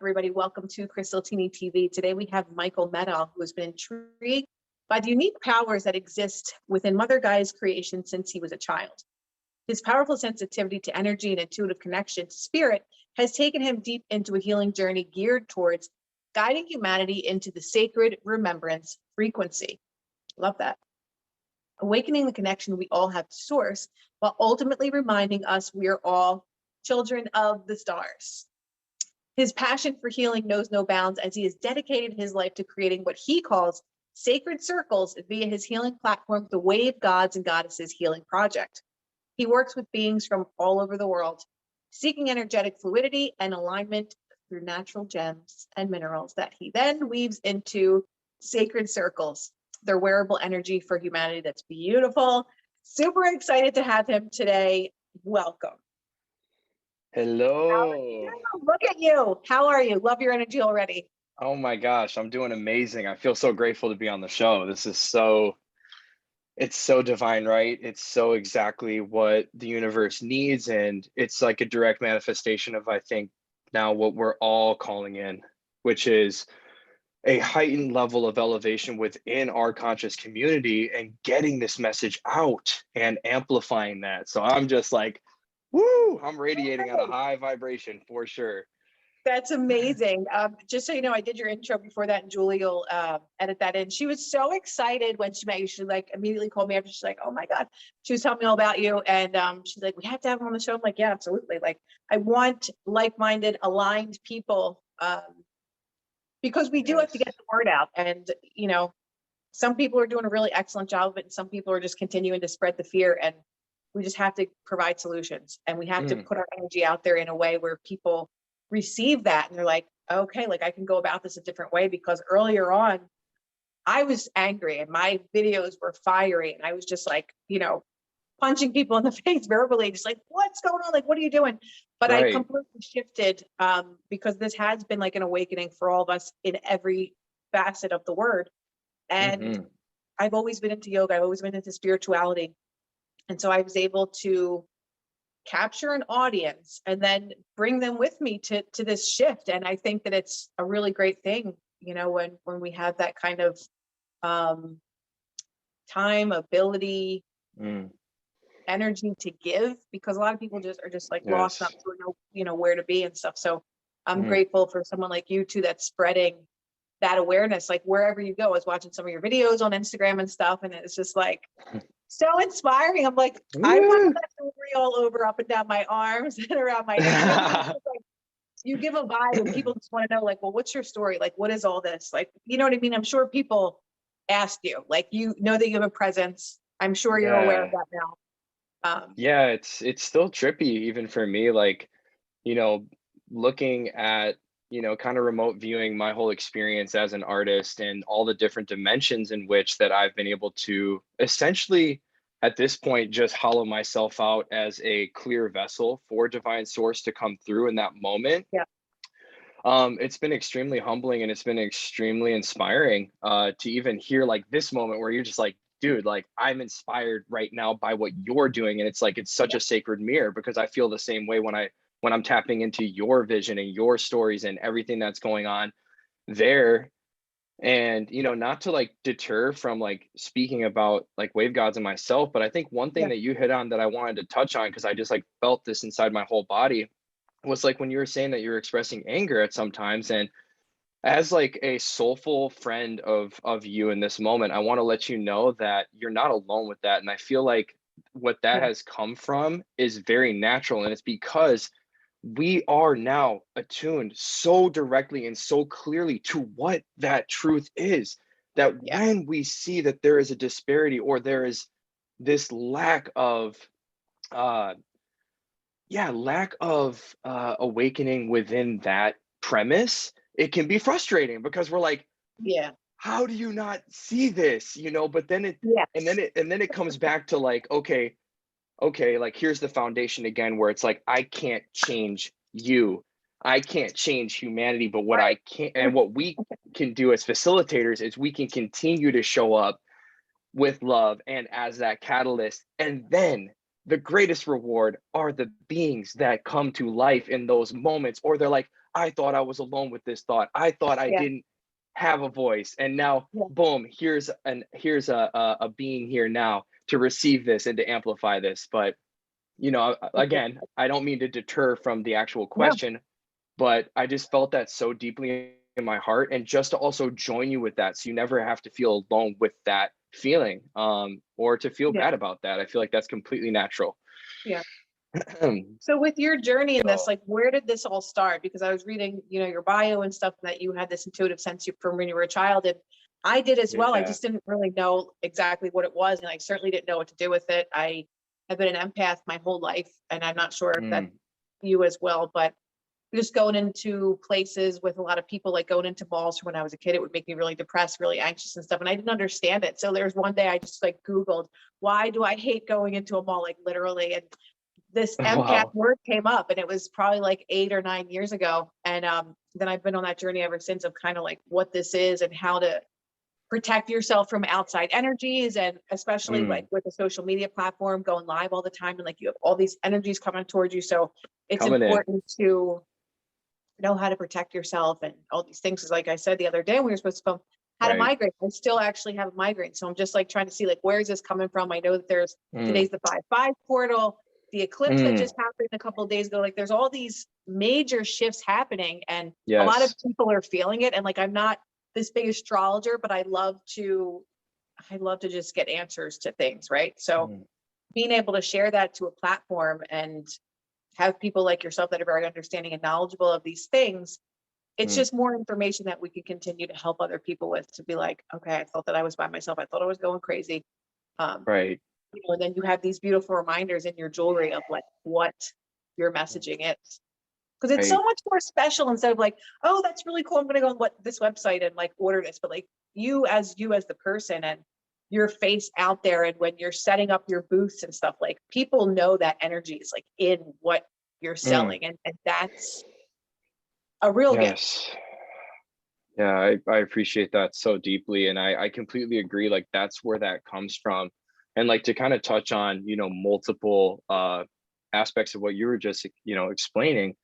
everybody. Welcome to Krystal Tini TV. Today we have Medall, who has been intrigued by the unique powers that exist within Mother Gaia's creation since he was a child. His powerful sensitivity to energy and intuitive connection to spirit has taken him deep into a healing journey geared towards guiding humanity into the sacred remembrance frequency. Love that. Awakening the connection we all have to Source, while ultimately reminding us we are all children of the stars. His passion for healing knows no bounds, as he has dedicated his life to creating what he calls sacred circles via his healing platform, the Wave Gods and Goddesses Healing Project. He works with beings from all over the world, seeking energetic fluidity and alignment through natural gems and minerals that he then weaves into sacred circles, their wearable energy for humanity. That's beautiful. Super excited to have him today. Welcome. Hello. Look at you. How are you? Love your energy already. Oh my gosh, I'm doing amazing. I feel so grateful to be on the show. It's so divine, right? It's so exactly what the universe needs. And it's like a direct manifestation of, I think, now what we're all calling in, which is a heightened level of elevation within our conscious community and getting this message out and amplifying that. So I'm just like, woo, I'm radiating on a high vibration for sure. That's amazing. Just so you know, I did your intro before that, and Julie will edit that in. She was so excited when she met you. She like immediately called me after. She's like, "Oh my God!" She was telling me all about you, and she's like, "We have to have him on the show." I'm like, "Yeah, absolutely." Like, I want like-minded, aligned people, because we do have to get the word out. And you know, some people are doing a really excellent job of it, and some people are just continuing to spread the fear. And we just have to provide solutions, and we have to put our energy out there in a way where people receive that and they're like, okay, like I can go about this a different way. Because earlier on I was angry and my videos were fiery and I was just like, you know, punching people in the face verbally, just like, what's going on? Like, what are you doing? But I completely shifted, because this has been like an awakening for all of us in every facet of the word. And I've always been into yoga. I've always been into spirituality. And so I was able to capture an audience and then bring them with me to this shift. And I think that it's a really great thing, you know, when we have that kind of time, ability, energy to give, because a lot of people just are just like lost, not sure, you know, where to be and stuff. So I'm grateful for someone like you too, that's spreading that awareness, like wherever you go. I was watching some of your videos on Instagram and stuff, and it's just like so inspiring. I'm like, I want that jewelry all over, up and down my arms and around my neck. Like, you give a vibe and people just want to know, like, well, what's your story? Like, what is all this? Like, you know what I mean? I'm sure people ask you, like, you know that you have a presence. I'm sure you're aware of that now. Yeah, it's still trippy even for me, like, you know, looking at, you know, kind of remote viewing my whole experience as an artist and all the different dimensions in which that I've been able to essentially at this point just hollow myself out as a clear vessel for divine source to come through in that moment. Yeah. It's been extremely humbling and it's been extremely inspiring to even hear like this moment where you're just like, dude, like I'm inspired right now by what you're doing. And it's like, it's such a sacred mirror, because I feel the same way when I'm tapping into your vision and your stories and everything that's going on there. And, you know, not to like deter from like speaking about like wave gods and myself, but I think one thing that you hit on that I wanted to touch on, because I just like felt this inside my whole body, was like when you were saying that you're expressing anger at sometimes. And as like a soulful friend of you in this moment, I want to let you know that you're not alone with that. And I feel like what that has come from is very natural. And it's because we are now attuned so directly and so clearly to what that truth is, that when we see that there is a disparity or there is this lack of awakening within that premise, it can be frustrating because we're like, how do you not see this, you know? But then it comes back to like, okay, like here's the foundation again, where it's like, I can't change you, I can't change humanity, but what I can and what we can do as facilitators is we can continue to show up with love and as that catalyst. And then the greatest reward are the beings that come to life in those moments, or they're like, I thought I was alone with this thought. I thought I Yeah. didn't have a voice. And now, Yeah. boom, here's a being here now to receive this and to amplify this. But, again, I don't mean to deter from the actual No. question, but I just felt that so deeply in my heart, and just to also join you with that, so you never have to feel alone with that feeling, or to feel Yeah. bad about that. I feel like that's completely natural. Yeah. So with your journey in this, So like, where did this all start? Because I was reading, your bio and stuff, that you had this intuitive sense from when you were a child, and I did as well. I yeah. just didn't really know exactly what it was, and I certainly didn't know what to do with it. I have been an empath my whole life, and I'm not sure if that's Mm, you as well, but just going into places with a lot of people, like going into malls when I was a kid, it would make me really depressed, really anxious and stuff. And I didn't understand it. So there's one day I just like Googled, why do I hate going into a mall? Like literally. And this empath wow. word came up, and it was probably like 8 or 9 years ago. And then I've been on that journey ever since, of kind of like what this is and how to protect yourself from outside energies, and especially like Mm, with the social media platform going live all the time, and like you have all these energies coming towards you. So it's coming in. important to know how to protect yourself and all these things. Is like I said the other day when we were supposed to film, had a Right. migraine. I still actually have a migraine. So I'm just like trying to see like, where is this coming from? I know that there's Mm, today's the 5/5 portal, the eclipse that mm, just happened a couple of days ago. Like there's all these major shifts happening, and a lot of yes. people are feeling it. And like, I'm not this big astrologer, but I love to just get answers to things. Right. So Mm, being able to share that to a platform and have people like yourself that are very understanding and knowledgeable of these things, it's mm, just more information that we can continue to help other people with, to be like, okay, I thought that I was by myself. I thought I was going crazy. Um, right. and then you have these beautiful reminders in your jewelry of like what your Mm, messaging is. Because it's so right. much more special, instead of like, oh, that's really cool, I'm gonna go on this website and like order this. But like you as the person, and your face out there, and when you're setting up your booths and stuff, like people know that energy is like in what you're Mm, selling. And that's a real gift. yes. Yeah, I appreciate that so deeply. And I completely agree. Like that's where that comes from. And like to kind of touch on, multiple aspects of what you were just, explaining.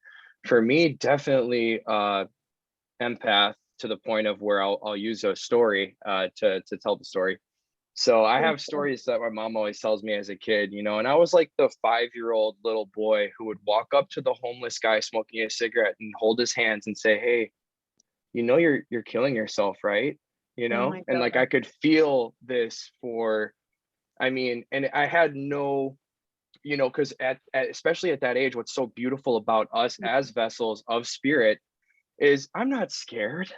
For me, definitely empath to the point of where I'll use a story to tell the story. So I have stories that my mom always tells me as a kid, and I was like the 5-year-old little boy who would walk up to the homeless guy smoking a cigarette and hold his hands and say, "Hey, you're killing yourself, right?" Oh my And like God. I could feel this for, I mean, and I had no, because especially at that age, what's so beautiful about us as vessels of spirit is I'm not scared.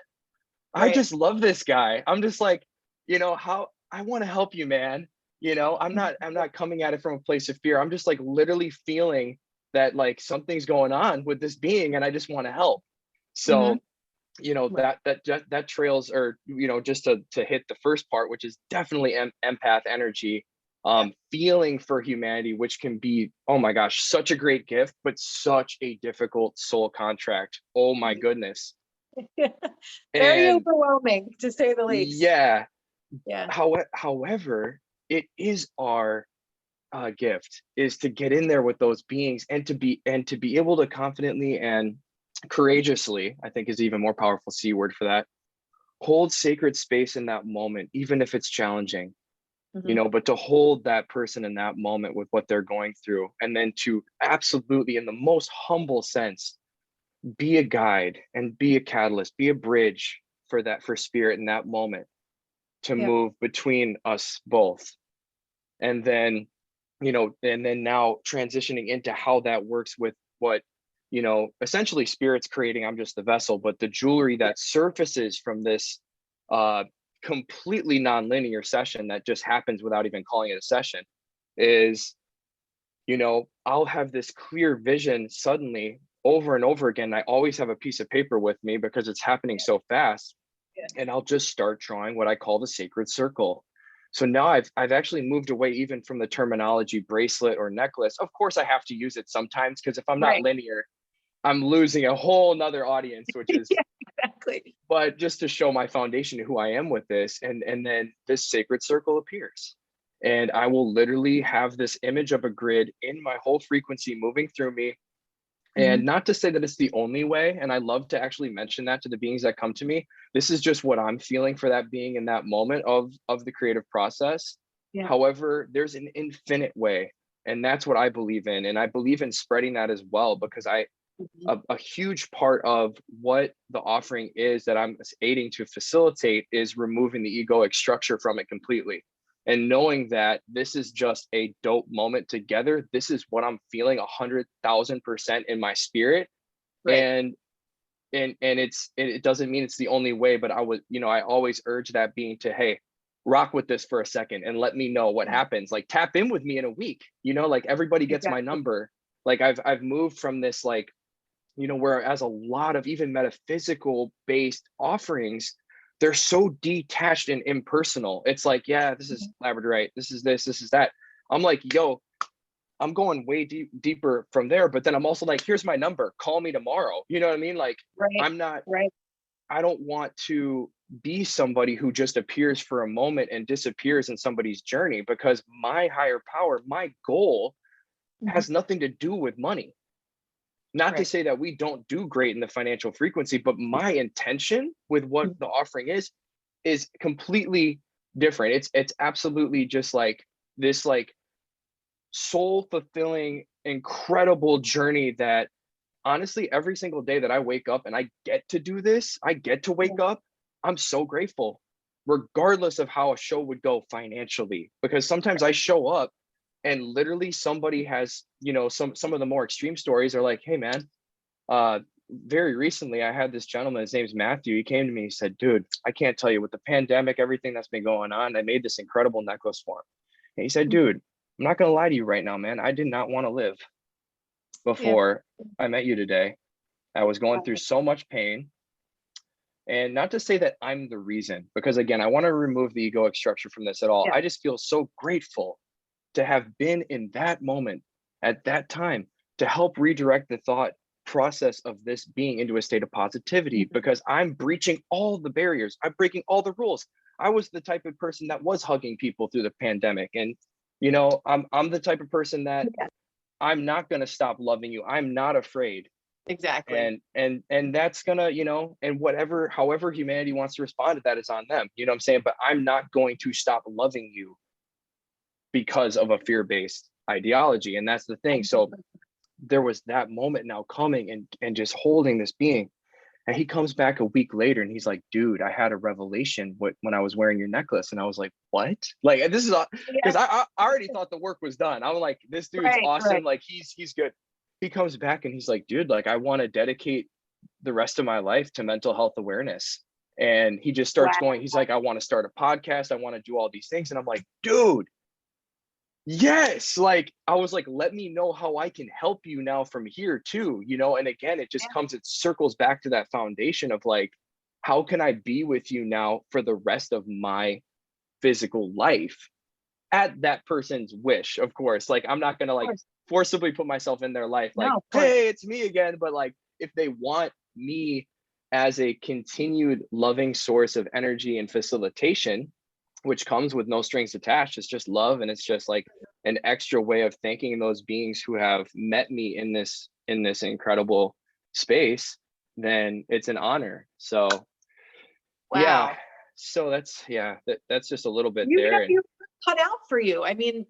I Right. just love this guy. I'm just like, how I want to help you, man. I'm not coming at it from a place of fear. I'm just like literally feeling that like something's going on with this being and I just want to help. Mm-hmm. So, Right. that trails, or just to hit the first part, which is definitely empath energy, Yeah. feeling for humanity, which can be, oh my gosh, such a great gift, but such a difficult soul contract. Oh my goodness. Very And overwhelming, to say the least. yeah, Yeah. however, it is our gift is to get in there with those beings and to be able to confidently and courageously, I think is even more powerful C word for that, hold sacred space in that moment, even if it's challenging, Hmm. but to hold that person in that moment with what they're going through, and then to absolutely, in the most humble sense, be a guide and be a catalyst, be a bridge for spirit in that moment to Yeah. move between us both. And then, and then now transitioning into how that works with what, essentially spirit's creating. I'm just the vessel, but the jewelry Yeah. that surfaces from this uh, completely non-linear session that just happens without even calling it a session is, I'll have this clear vision suddenly over and over again. I always have a piece of paper with me because it's happening so fast, Yeah. and I'll just start drawing what I call the sacred circle. So now I've actually moved away even from the terminology bracelet or necklace. Of course, I have to use it sometimes because if I'm not Right. linear, I'm losing a whole nother audience, which is, Yeah, exactly. but just to show my foundation of who I am with this, and then this sacred circle appears. And I will literally have this image of a grid in my whole frequency moving through me, And not to say that it's the only way, and I love to actually mention that to the beings that come to me. This is just what I'm feeling for that being in that moment of the creative process. Yeah. However, there's an infinite way, and that's what I believe in. And I believe in spreading that as well, because a huge part of what the offering is that I'm aiding to facilitate is removing the egoic structure from it completely. And knowing that this is just a dope moment together. This is what I'm feeling 100,000% in my spirit. Right. And it doesn't mean it's the only way, but I would, I always urge that being to, hey, rock with this for a second and let me know what happens. Like, tap in with me in a week, like everybody gets my number. Like I've moved from this, like, whereas a lot of even metaphysical based offerings, they're so detached and impersonal. It's like, yeah, this is labradorite, this is this is that. I'm like, yo, I'm going way deeper from there. But then I'm also like, here's my number, call me tomorrow. You know what I mean? Like, I'm not, I don't want to be somebody who just appears for a moment and disappears in somebody's journey, because my higher power, my goal has nothing to do with money. Not to say that we don't do great in the financial frequency, but my intention with what the offering is completely different. It's absolutely just like this, like, soul fulfilling, incredible journey that honestly, every single day that I wake up and I get to do this, I get to wake up, I'm so grateful, regardless of how a show would go financially. Because sometimes I show up and literally somebody has, some of the more extreme stories are like, hey man, very recently I had this gentleman, his name's Matthew. He came to me, he said, dude, I can't tell you, with the pandemic, everything that's been going on, I made this incredible necklace for him. And he said, dude, I'm not gonna lie to you right now, man. I did not want to live before I met you today. I was going through so much pain. And not to say that I'm the reason, because again, I want to remove the egoic structure from this at all. I just feel so grateful to have been in that moment at that time to help redirect the thought process of this being into a state of positivity, because I'm breaching all the barriers. I'm breaking all the rules. I was the type of person that was hugging people through the pandemic. And, I'm the type of person that I'm not going to stop loving you. I'm not afraid. Exactly. And that's gonna, and however humanity wants to respond to that is on them. You know what I'm saying? But I'm not going to stop loving you because of a fear-based ideology. And that's the thing. So there was that moment now coming and just holding this being. And he comes back a week later and he's like, dude, I had a revelation when I was wearing your necklace. And I was like, what? Like, this is because I already thought the work was done. I'm like, this dude's awesome. Like, he's good. He comes back and he's like, dude, like, I want to dedicate the rest of my life to mental health awareness. And he just starts going, he's like, I want to start a podcast. I want to do all these things. And I'm like, dude, yes. Like, I was like, let me know how I can help you now from here too, and again, it just it circles back to that foundation of like, how can I be with you now for the rest of my physical life at that person's wish, of course. Like, I'm not going to like forcibly put myself in their life, like, hey, it's me again. But like, if they want me as a continued loving source of energy and facilitation, which comes with no strings attached, it's just love. And it's just like an extra way of thanking those beings who have met me in this incredible space, then it's an honor. So yeah, so that's just a little bit there. You cut out for you. I mean,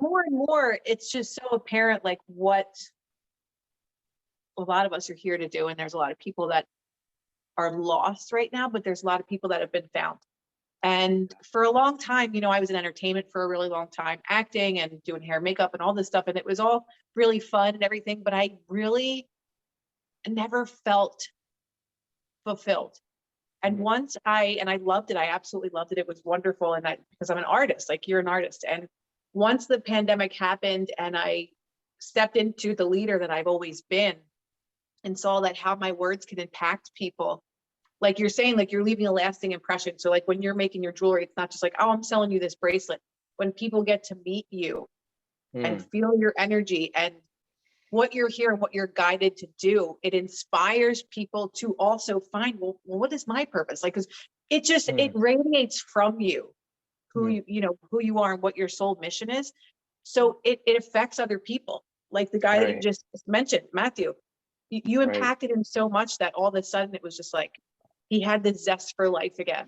more and more, it's just so apparent, like, what a lot of us are here to do. And there's a lot of people that are lost right now, but there's a lot of people that have been found. And for a long time, I was in entertainment for a really long time, acting and doing hair and makeup and all this stuff. And it was all really fun and everything, but I really never felt fulfilled. And once I loved it, I absolutely loved it. It was wonderful. And because I'm an artist, like you're an artist. And once the pandemic happened and I stepped into the leader that I've always been and saw that how my words can impact people, like you're saying, like you're leaving a lasting impression. So like when you're making your jewelry, it's not just like, oh, I'm selling you this bracelet. When people get to meet you and feel your energy and what you're here and what you're guided to do, it inspires people to also find, well, what is my purpose? Like, because it just, it radiates from you, who you know, who you are and what your soul mission is. So it affects other people. Like the guy that you Right. just mentioned, Matthew, you Right. impacted him so much that all of a sudden it was just like, he had this zest for life again.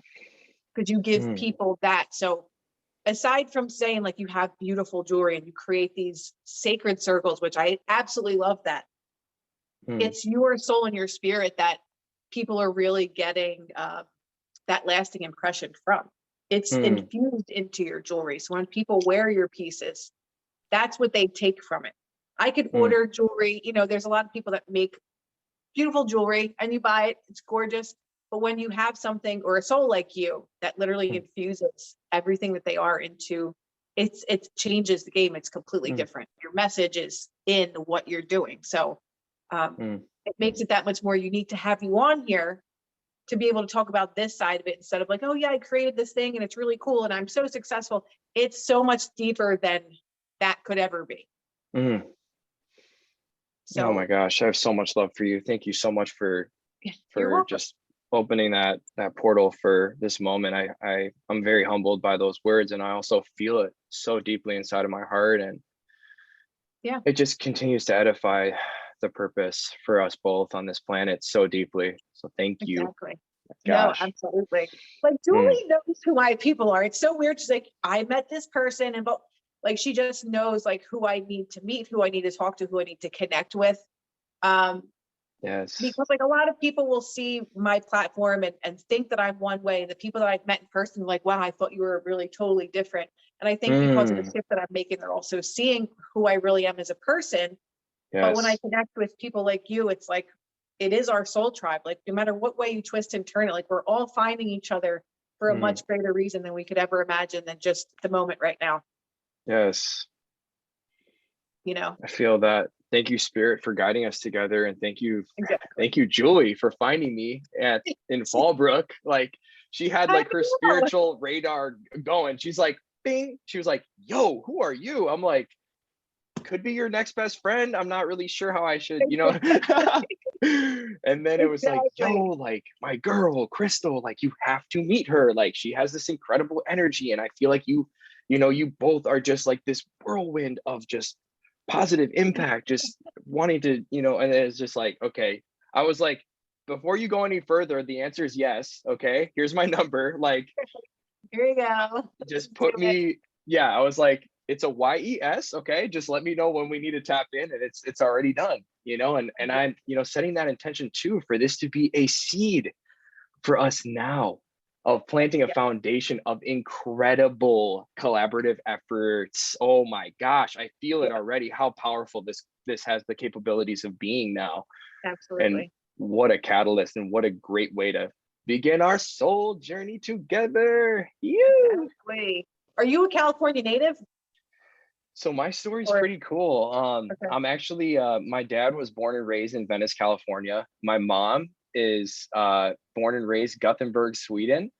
Because you give Mm, people that. So aside from saying like you have beautiful jewelry and you create these sacred circles, which I absolutely love that, mm, it's your soul and your spirit that people are really getting that lasting impression from. It's mm, infused into your jewelry. So when people wear your pieces, that's what they take from it. I could mm, order jewelry, you know, there's a lot of people that make beautiful jewelry and you buy it, it's gorgeous. But when you have something or a soul like you that literally mm, infuses everything that they are into, it changes the game. It's completely mm, different. Your message is in what you're doing. So mm. it makes it that much more unique to have you on here to be able to talk about this side of it instead of like, oh yeah, I created this thing and it's really cool and I'm so successful. It's so much deeper than that could ever be. Mm. Oh my So gosh, I have so much love for you. Thank you so much you're for welcome. just opening that portal for this moment. I'm very humbled by those words, and I also feel it so deeply inside of my heart, and Yeah, it just continues to edify the purpose for us both on this planet so deeply. So thank you. exactly. No, Gosh. absolutely. Like Mm, Julie knows who my people are. It's so weird. She's like, I met this person and but like she just knows like who I need to meet, who I need to talk to, who I need to connect with. Um, yes. because like a lot of people will see my platform and think that I'm one way. The people that I've met in person, like, wow, I thought you were really totally different. And I think because of the Mm, shift that I'm making, they're also seeing who I really am as a person. But when I yes. connect with people like you, it's like it is our soul tribe. Like no matter what way you twist and turn it, like we're all finding each other for a Mm, much greater reason than we could ever imagine than just the moment right now, yes. you know? I feel that. Thank you, Spirit, for guiding us together, and Exactly. thank you, Julie, for finding me at in Fallbrook. Like she had I like her know. spiritual radar going. She's like, bing. She was like, "Yo, who are you?" I'm like, "Could be your next best friend. I'm not really sure how I should, you know." And then it was like, "Yo, Exactly. like my girl, Krystal, like you have to meet her. Like she has this incredible energy, and I feel like you know, you both are just like this whirlwind of just positive impact, just wanting to, you know." And it's just like, okay. I was like, before you go any further, the answer is yes. Okay, here's my number. Like, Here you go. Let's just do put it. me, yeah. I was like, it's a YES. Okay, just let me know when we need to tap in, and it's already done. You know, and I'm, you know, setting that intention too for this to be a seed for us now of planting a Yeah, foundation of incredible collaborative efforts. Oh my gosh, I feel it yeah, already how powerful this has the capabilities of being now. And absolutely. what a catalyst and what a great way to begin our soul journey together. You. Exactly. Are you a California native So my story's or pretty cool. okay. I'm actually my dad was born and raised in Venice, California. My mom is born and raised Gothenburg, Sweden.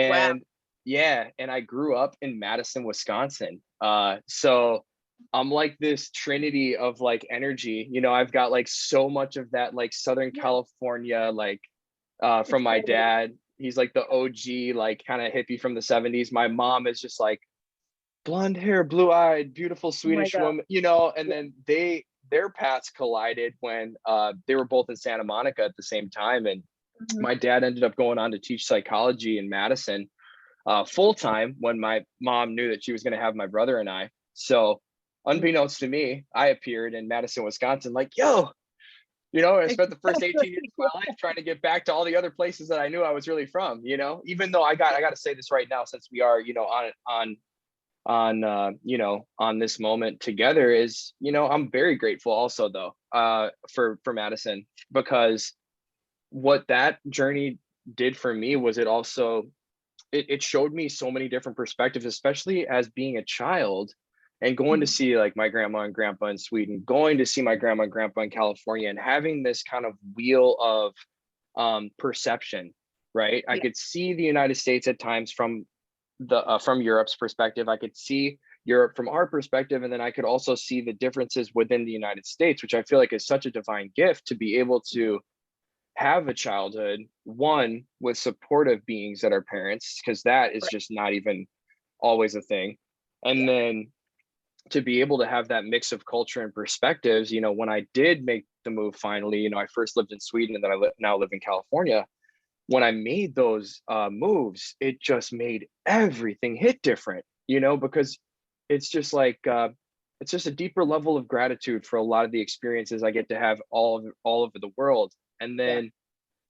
Wow. And yeah, and I grew up in Madison, Wisconsin. So I'm like this trinity of like energy. You know, I've got like so much of that like Southern Yeah, California, like it's from my totally. dad. He's like the OG, like kind of hippie from the 70s. My mom is just like blonde hair, blue eyed, beautiful Oh my Swedish God. woman, you know, and Yeah. then their paths collided when they were both in Santa Monica at the same time. And Mhm. my dad ended up going on to teach psychology in Madison full time when my mom knew that she was going to have my brother and I. So, unbeknownst to me, I appeared in Madison, Wisconsin, like, yo, you know, I spent the first 18 years of Exactly. my life trying to get back to all the other places that I knew I was really from, you know, even though I got to say this right now, since we are, you know, you know, on this moment together is, you know, I'm very grateful also though, for Madison, because what that journey did for me was it also it showed me so many different perspectives, especially as being a child and going to Mhm. see like my grandma and grandpa in Sweden, going to see my grandma and grandpa in California, and having this kind of wheel of perception, right? I Yeah, could see the United States at times from Europe's perspective. I could see Europe from our perspective, and then I could also see the differences within the United States, which I feel like is such a divine gift to be able to have a childhood, one with supportive beings that are parents, because that is right. just not even always a thing. And Yeah. then to be able to have that mix of culture and perspectives, you know, when I did make the move finally, you know, I first lived in Sweden and then now live in California. When I made those moves, it just made everything hit different, you know, because it's just like it's just a deeper level of gratitude for a lot of the experiences I get to have all over the world. And Yeah. then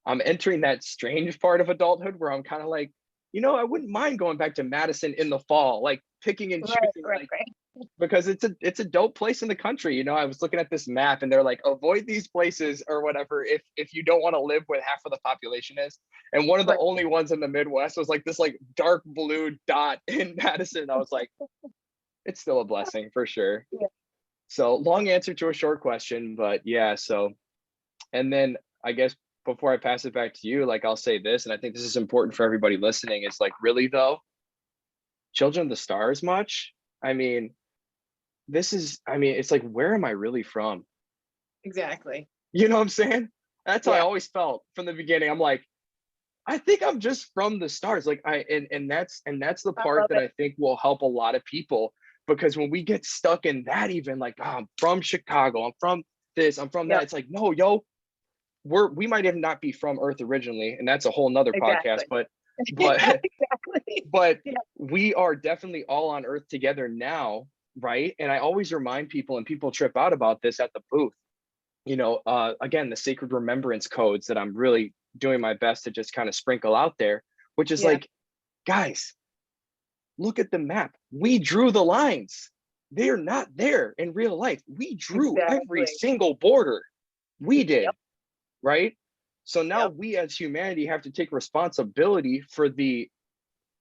I'm entering that strange part of adulthood where I'm kind of like, you know, I wouldn't mind going back to Madison in the fall, like picking and Right, choosing, right, like, right. because it's a dope place in the country. You know, I was looking at this map and they're like, avoid these places or whatever if you don't want to live where half of the population is. And one of the Right. only ones in the Midwest was like this like dark blue dot in Madison. I was like, it's still a blessing for sure. Yeah. So long answer to a short question, but yeah. So, and then I guess before I pass it back to you, like I'll say this, and I think this is important for everybody listening, is like, really though, Children of the Stars much? I mean, it's like, where am I really from? Exactly. You know what I'm saying? That's how I Yeah. always felt from the beginning. I'm like, I think I'm just from the stars. Like and that's the I part love that it. I think will help a lot of people, because when we get stuck in that, even like, oh, I'm from Chicago, I'm from this, I'm from that. Yep. It's like, no, yo, we might even not be from Earth originally, and that's a whole nother podcast, Exactly. but Exactly. but Yeah. we are definitely all on Earth together now, right? And I always remind people, and people trip out about this at the booth, you know, again, the sacred remembrance codes that I'm really doing my best to just kind of sprinkle out there, which is Yeah. like, guys, look at the map. We drew the lines. They're not there in real life. We drew every Exactly. single border. We Yep. did, right? So now Yep. we as humanity have to take responsibility for the,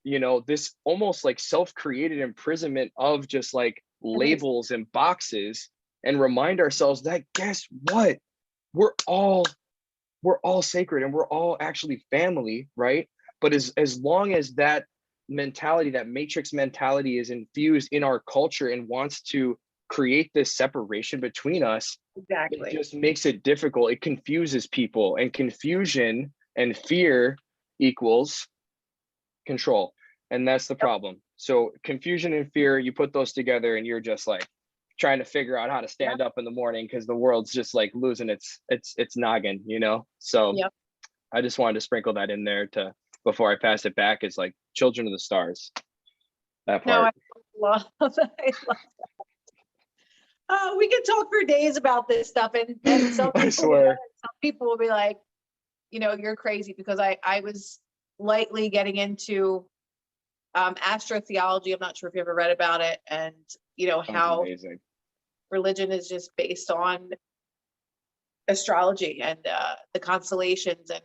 you know, this almost like self-created imprisonment of just like It is. labels and boxes, and remind ourselves that, guess what? We're all we're all sacred and we're all actually family, right? But as long as that mentality, that matrix mentality, is infused in our culture and wants to create this separation between us, it Exactly. just makes it difficult. It confuses people, and confusion and fear equals control. And that's the Yep. problem. So confusion and fear, you put those together and you're just like trying to figure out how to Yep. stand up in the morning because the world's just like losing its noggin, you know? So Yep. I just wanted to sprinkle that in there to, before I pass it back, is like Children of the Stars, that No, I part. love that. We could talk for days about this stuff, and some I people will, swear. some people will be like, you know, you're crazy, because I was lightly getting into astrotheology. I'm not sure if you ever read about it, and you know Sounds how amazing. religion is just based on astrology and the constellations, and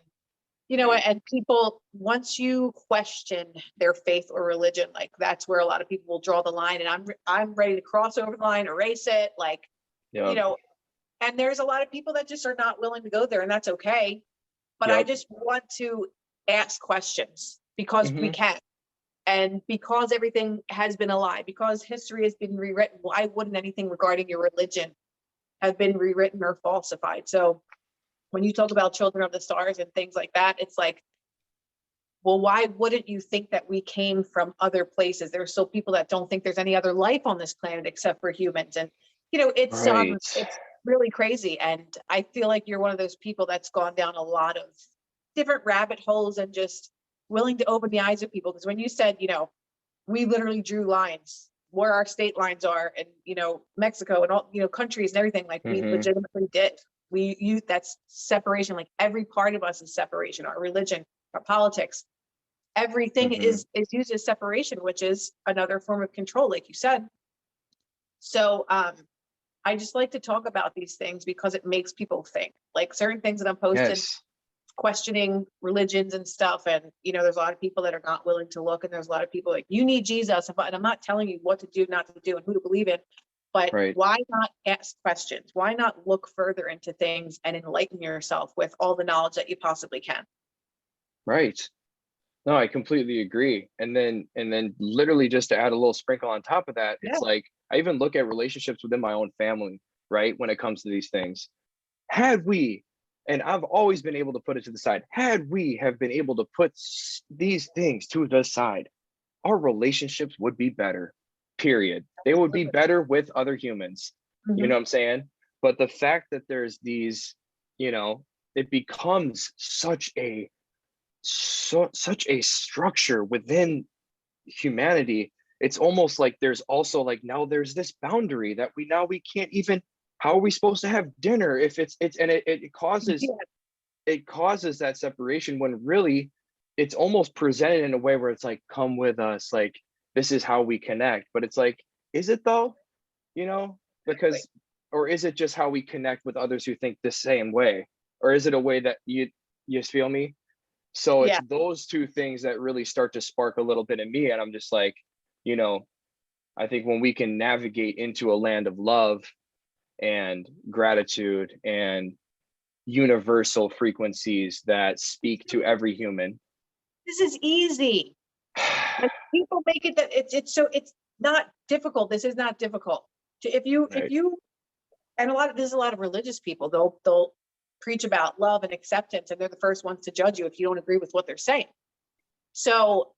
you know, Right. and people, once you question their faith or religion, like that's where a lot of people will draw the line, and I'm ready to cross over the line, erase it, like, you Yep. know. And there's a lot of people that just are not willing to go there, and that's okay. But I Yep. just want to ask questions because we Hmm. can. And because everything has been a lie, because history has been rewritten, why wouldn't anything regarding your religion have been rewritten or falsified? So when you talk about Children of the Stars and things like that, it's like, well, why wouldn't you think that we came from other places? There are still people that don't think there's any other life on this planet except for humans. And, you know, Right. it's really crazy. And I feel like you're one of those people that's gone down a lot of different rabbit holes and just willing to open the eyes of people. Because when you said, you know, we literally drew lines where our state lines are, and, you know, Mexico and all, you know, countries and everything, like we Hmm. legitimately did. That's separation. Like every part of us is separation, our religion, our politics, everything Hmm. is used as separation, which is another form of control, like you said. So I just like to talk about these things because it makes people think. Like certain things that I'm posting, Yes. questioning religions and stuff, and you know, there's a lot of people that are not willing to look, and there's a lot of people like, you need Jesus, and I'm not telling you what to do, not to do, and who to believe in, but Right. why not ask questions? Why not look further into things and enlighten yourself with all the knowledge that you possibly can? Right. No, I completely agree. And then literally just to add a little sprinkle on top of that, Yeah. it's like I even look at relationships within my own family, right? When it comes to these things. Had we, and I've always been able to put it to the side, had we have been able to put these things to the side, our relationships would be better. period. They would be better with other humans. You know Mhm. what I'm saying? But the fact that there's these, it becomes such a structure within humanity. It's almost like there's also like now there's this boundary that we can't even, how are we supposed to have dinner if it's and it causes Yeah. that separation when really it's almost presented in a way where it's like, come with us, like this is how we connect. But it's like, is it though? Exactly. Because, or is it just how we connect with others who think the same way? Or is it a way that you feel me? So it's Yeah. those two things that really start to spark a little bit in me. And I'm just like, you know, I think when we can navigate into a land of love and gratitude and universal frequencies that speak to every human. This is easy. Like people make it that it's not difficult. This is not difficult. If Right. you and there's a lot of religious people, they'll preach about love and acceptance, and they're the first ones to judge you if you don't agree with what they're saying. So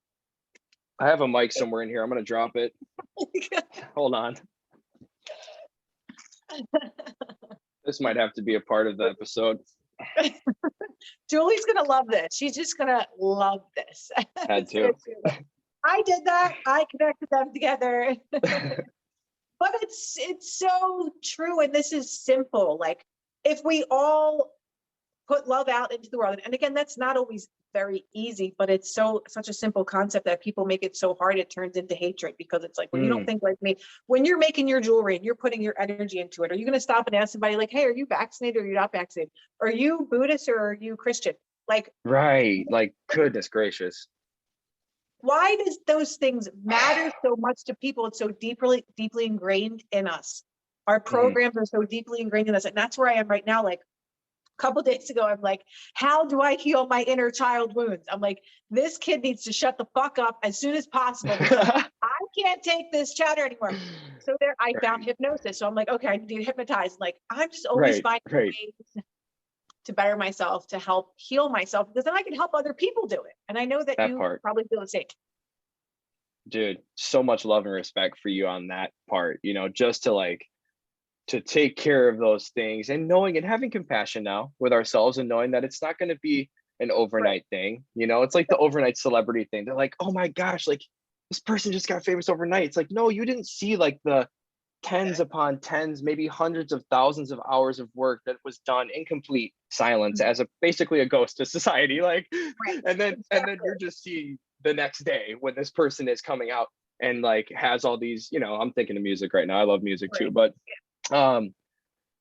I have a mic somewhere in here. I'm going to drop it. Hold on. This might have to be a part of the episode. Julie's gonna love this. She's just gonna love this. Had to. I did that. I connected them together. But it's so true, and this is simple. Like if we all put love out into the world, and again, that's not always very easy, but it's such a simple concept that people make it so hard it turns into hatred, because it's like, well, you don't Mm, think like me. When you're making your jewelry and you're putting your energy into it, are you going to stop and ask somebody like, hey, are you vaccinated or are you not vaccinated? Are you Buddhist or are you Christian? Like, right. Like, goodness gracious. why does those things matter so much to people? It's so deeply ingrained in us. Our Mhm. programs are so deeply ingrained in us, and that's where I am right now. Like a couple of days ago, I'm like, how do I heal my inner child wounds? I'm like, this kid needs to shut the fuck up as soon as possible, because I can't take this chatter anymore. So there, I found Right. hypnosis. So I'm like, okay, I need to hypnotize. Like, I'm just always Right. finding Right. ways to better myself, to help heal myself, because then I can help other people do it. And I know that That you part. probably feel the same. Dude, so much love and respect for you on that part, just to like to take care of those things and knowing and having compassion now with ourselves and knowing that it's not going to be an Right. overnight thing. It's like the overnight celebrity thing. They're like, oh my gosh, like this person just got famous overnight. It's like, no, you didn't see like the tens Exactly. upon tens, maybe hundreds of thousands of hours of work that was done in complete silence as a basically a ghost to society. Like, Right. and then Exactly. you're just seeing the next day when this person is coming out and like has all these, I'm thinking of music right now. I love music too, Right. but um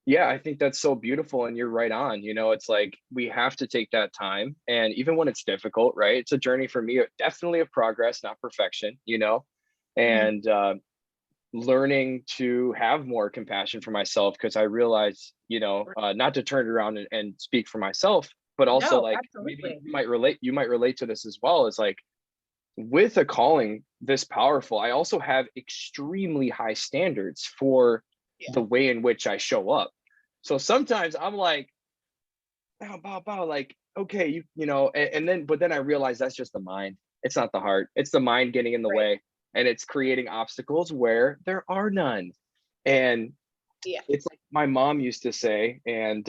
yeah, I think that's so beautiful and you're right on. It's like we have to take that time, and even when it's difficult, right? It's a journey for me, definitely of progress, not perfection. Mhm. And learning to have more compassion for myself, because I realize, Right. not to turn it around and speak for myself, but also No, like maybe absolutely. you might relate to this as well, is like with a calling this powerful, I also have extremely high standards for Yeah. the way in which I show up. So sometimes I'm like, bow, bow, bow, like, okay, but then I realize that's just the mind. It's not the heart. It's the mind getting in the Right. way, and it's creating obstacles where there are none. And Yeah. it's like my mom used to say, and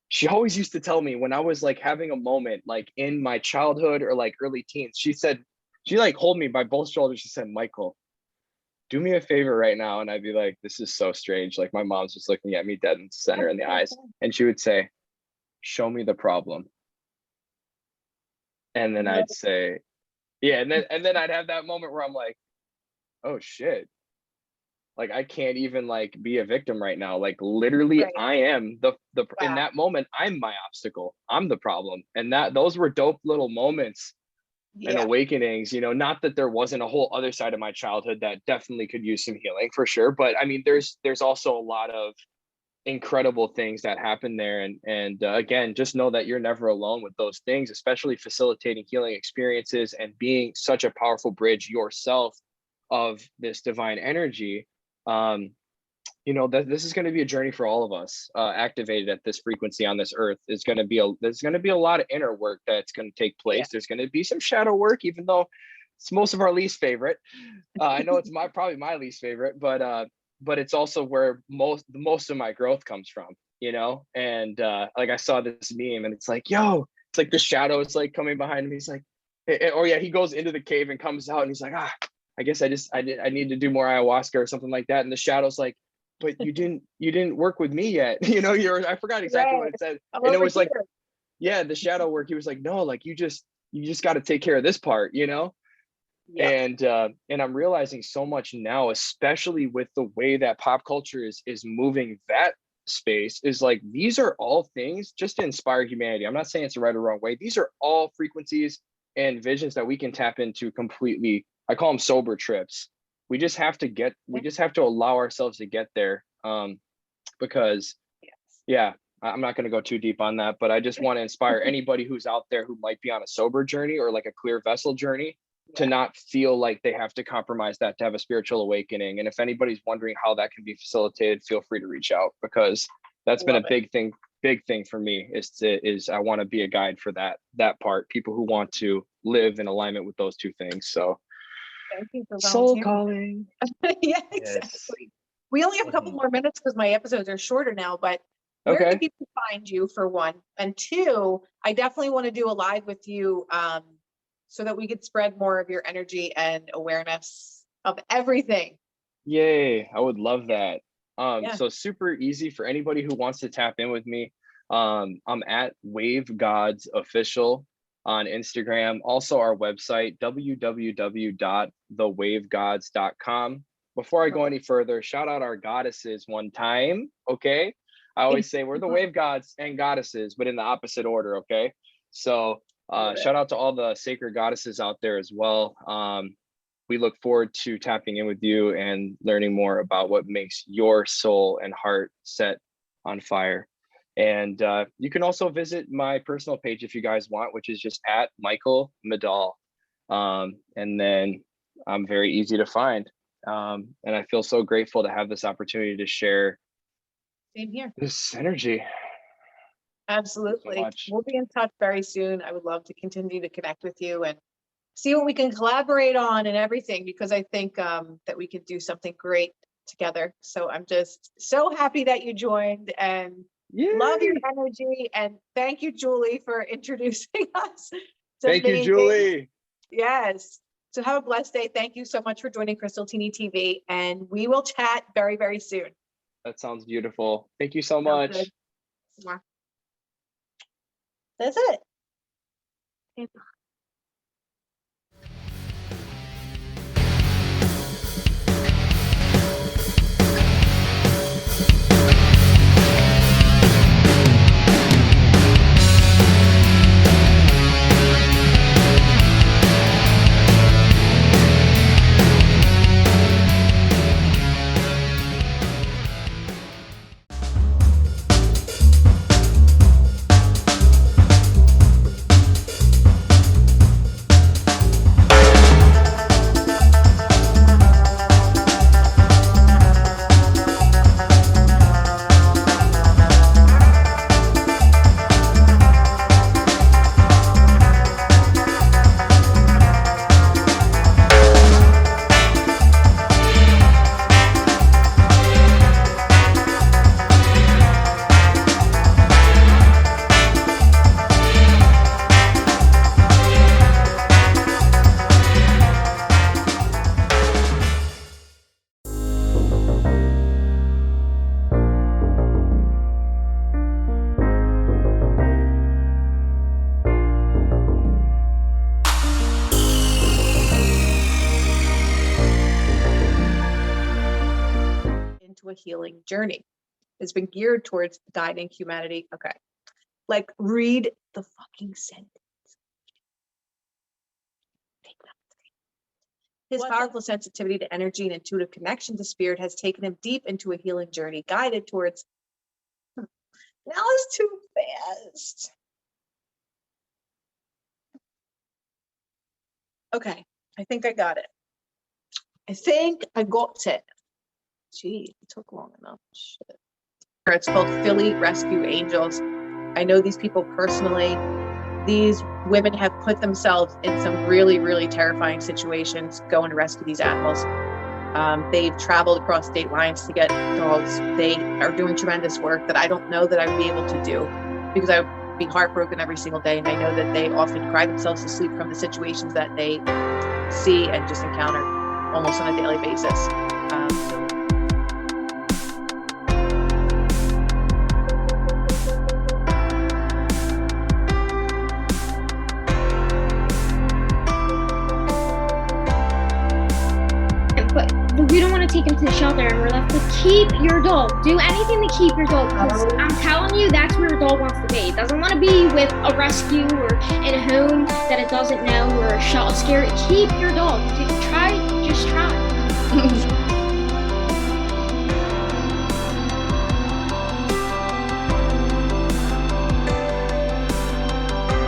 she always used to tell me when I was like having a moment, like in my childhood or like early teens, she like hold me by both shoulders. She said, Michael, do me a favor right now. And I'd be like, this is so strange. Like my mom's just looking at me dead in the center in the eyes. And she would say, show me the problem. And then No. I'd say, yeah. And then I'd have that moment where I'm like, oh shit. Like I can't even like be a victim right now. Like literally Right. I am the in Wow. that moment, I'm my obstacle. I'm the problem. And that those were dope little moments and Yeah. awakenings. Not that there wasn't a whole other side of my childhood that definitely could use some healing for sure. But I mean, there's also a lot of incredible things that happen there. And again, just know that you're never alone with those things, especially facilitating healing experiences and being such a powerful bridge yourself of this divine energy. um that this is going to be a journey for all of us, activated at this frequency on this earth. There's going to be a lot of inner work that's going to take Yeah. place. There's going to be some shadow work, even though it's most of our least favorite. I know it's probably my least favorite, but it's also where most of my growth comes from, you know? And like I saw this meme and it's like, yo, it's like the shadow is like coming behind him. He's like, oh yeah, he goes into the cave and comes out and he's like, I guess I need to do more ayahuasca or something like that. And the shadow's like, but you didn't work with me yet. You know, I forgot exactly what it said. And it was like, yeah, the shadow work. He was like, no, like you just got to take care of this part, you know? Yep. And I'm realizing so much now, especially with the way that pop culture is moving that space, is like, these are all things just to inspire humanity. I'm not saying it's the right or wrong way. These are all frequencies and visions that we can tap into completely. I call them sober trips. We just have to allow ourselves to get there. Because yeah, I'm not going to go too deep on that, but I just want to inspire anybody who's out there who might be on a sober journey or like a clear vessel journey to not feel like they have to compromise that to have a spiritual awakening. And if anybody's wondering how that can be facilitated, feel free to reach out, because that's been a big thing for me is I want to be a guide for that part, people who want to live in alignment with those two things. So thank you for soul calling. Yeah, exactly. Yes. We only have a couple more minutes because my episodes are shorter now, but where can people find you, for one? And two, I definitely want to do a live with you so that we could spread more of your energy and awareness of everything. Yay, I would love that. So super easy for anybody who wants to tap in with me. I'm at Wave Gods Official on Instagram. Also our website, www.thewavegods.com. Before I go any further, shout out our goddesses one time, okay? I always say we're the wave gods and goddesses, but in the opposite order, okay? So shout out to all the sacred goddesses out there as well. We look forward to tapping in with you and learning more about what makes your soul and heart set on fire. And you can also visit my personal page if you guys want, which is just at Michael Medall. And then I'm very easy to find. And I feel so grateful to have this opportunity to share this energy. Absolutely. We'll be in touch very soon. I would love to continue to connect with you and see what we can collaborate on and everything, because I think that we could do something great together. So I'm just so happy that you joined and love your energy. And thank you, Julie, for introducing us. Thank you, Julie. Yes. So have a blessed day. Thank you so much for joining Krystal Tini TV, and we will chat very, very soon. That sounds beautiful. Thank you so much. That's it. A healing journey. It's been geared towards guiding humanity. Okay. Like, read the fucking sentence. His powerful sensitivity to energy and intuitive connection to spirit has taken him deep into a healing journey, guided towards. Now it's too fast. Okay. I think I got it. I think I got it. Gee, it took long enough. Shit. It's called Philly Rescue Angels. I know these people personally. these women have put themselves in some really, really terrifying situations going to rescue these animals. They've traveled across state lines to get dogs. They are doing tremendous work that I don't know that I would be able to do, because I would be heartbroken every single day. And I know that they often cry themselves to sleep from the situations that they see and just encounter almost on a daily basis. But we don't want to take him to the shelter, and we're left to keep your dog. Do anything to keep your dog, because I'm telling you, that's where a dog wants to be. It doesn't want to be with a rescue or in a home that it doesn't know, or a shelter scare. Keep your dog. Just try.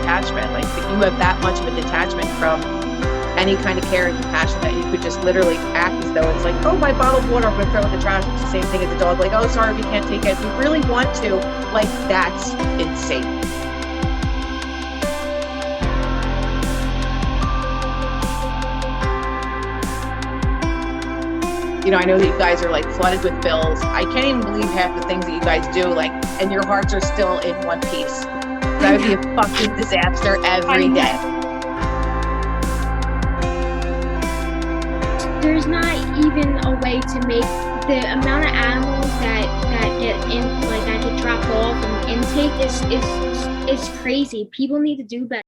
Attachment, like you have that much of a detachment from any kind of care and compassion that you could just literally act as though it's like, oh, my bottled water, I'm gonna throw it in the trash. It's the same thing as a dog, like, oh, sorry, we can't take it. We really want to, like, that's insane. You know, I know that you guys are like flooded with bills. I can't even believe half the things that you guys do, like, and your hearts are still in one piece. That would be a fucking disaster every day. There's not even a way to make the amount of animals that get in, like that get dropped off and intake is crazy. People need to do better.